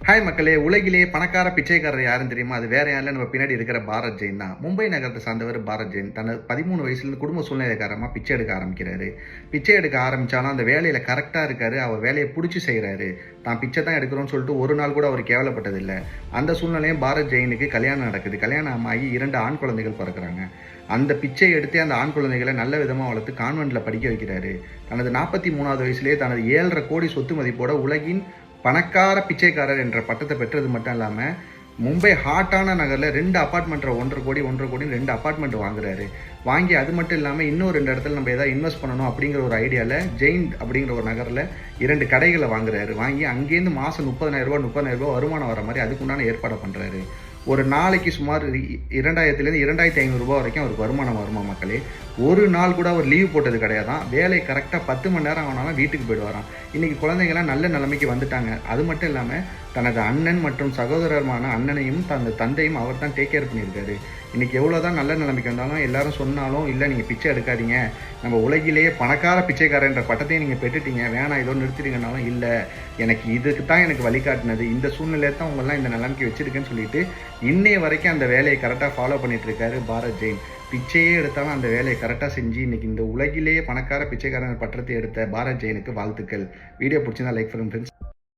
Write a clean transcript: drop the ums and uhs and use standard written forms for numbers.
Hi மக்களே, உலகிலே பணக்கார பிச்சைக்காரர் யாருன்னு தெரியுமா? அது வேற யாரும் இல்ல, நம்ம பின்னாடி இருக்கிற பாரத் ஜெயின் தான். மும்பை நகரத்தை சார்ந்தவர் பாரத் ஜெயின். தனது 13 வயசுலேருந்து குடும்ப சூழ்நிலை காரணமாக பிச்சை எடுக்க ஆரம்பிக்கிறாரு. பிச்சை எடுக்க ஆரம்பித்தாலும் அந்த வேலையில் கரெக்டாக இருக்காரு. அவர் வேலையை பிடிச்சி செய்கிறாரு. தான் பிச்சை தான் எடுக்கிறோன்னு சொல்லிட்டு ஒரு நாள் கூட அவர் கேவலப்பட்டதில்லை. அந்த சூழ்நிலையும் பாரத் ஜெயினுக்கு கல்யாணம் நடக்குது. கல்யாணம் ஆகி 2 ஆண் குழந்தைகள் பிறக்கிறாங்க. அந்த பிச்சை எடுத்து அந்த ஆண் குழந்தைகளை நல்ல விதமாக வளர்த்து கான்வென்ட்டில் படிக்க வைக்கிறாரு. தனது 43வது வயசுலேயே தனது 7.5 கோடி சொத்து மதிப்போட உலகின் பணக்கார பிச்சைக்காரர் என்ற பட்டத்தை பெற்றது மட்டும் இல்லாமல் மும்பை ஹாட்டான நகரில் 2 அப்பார்ட்மெண்ட்டில் 1.5 கோடி 2 அப்பார்ட்மெண்ட் வாங்குறாரு. வாங்கி அது மட்டும் இல்லாமல் இன்னும் 2 இடத்துல நம்ம எதாவது இன்வெஸ்ட் பண்ணணும் அப்படிங்கிற ஒரு ஐடியாவில் ஜெயின் அப்படிங்கிற ஒரு நகரில் 2 கடைகளை வாங்குறாரு. வாங்கி அங்கேருந்து மாதம் 30,000 ரூபா வருமானம் வர மாதிரி அதுக்குண்டான ஏற்பாடு பண்ணுறாரு. ஒரு நாளைக்கு சுமார் 2000லேருந்து 2500 ரூபா வரைக்கும் அவருக்கு வருமானம் வருமா மக்களே. ஒரு நாள் கூட அவர் லீவ் போட்டது கிடையாதான். வேலை கரெக்டாக 10 மணி நேரம் ஆனாலும் வீட்டுக்கு போயிடுவாராம். இன்றைக்கி குழந்தைங்களாம் நல்ல நிலைமைக்கு வந்துட்டாங்க. அது மட்டும் இல்லாமல் தனது அண்ணன் மற்றும் சகோதரமான அண்ணனையும் தனது தந்தையும் அவர் தான் டேக் கேர் பண்ணியிருக்காரு. இன்றைக்கி எவ்வளோ தான் நல்ல நிலைமைக்கு வந்தாலும் எல்லாரும் சொன்னாலும் இல்லை நீங்கள் பிச்சை எடுக்காதீங்க, நம்ம உலகிலேயே பணக்கார பிச்சைக்காரன்ற பட்டத்தையும் நீங்கள் பெற்றுட்டீங்க, வேணாம் இதோ நிறுத்திட்டீங்கன்னாலும் இல்லை, எனக்கு இதுக்கு தான் எனக்கு வழிகாட்டினது, இந்த சூழ்நிலையை தான் உங்களெலாம் இந்த நிலைமைக்கு வச்சுருக்கேன்னு சொல்லிட்டு இன்னைய வரைக்கும் அந்த வேலையை கரெக்டாக ஃபாலோ பண்ணிகிட்ருக்காரு பாரத் ஜெயின். பிச்சையே எடுத்தாலும் அந்த வேலையை கரெக்டாக செஞ்சு இன்றைக்கி இந்த உலகிலேயே பணக்கார பிச்சைக்காரன் பட்டத்தை எடுத்த பாரத் ஜெயினுக்கு வாழ்த்துக்கள். வீடியோ பிடிச்சிருந்தா லைக் பண்ணுங்க ஃப்ரெண்ட்ஸ்.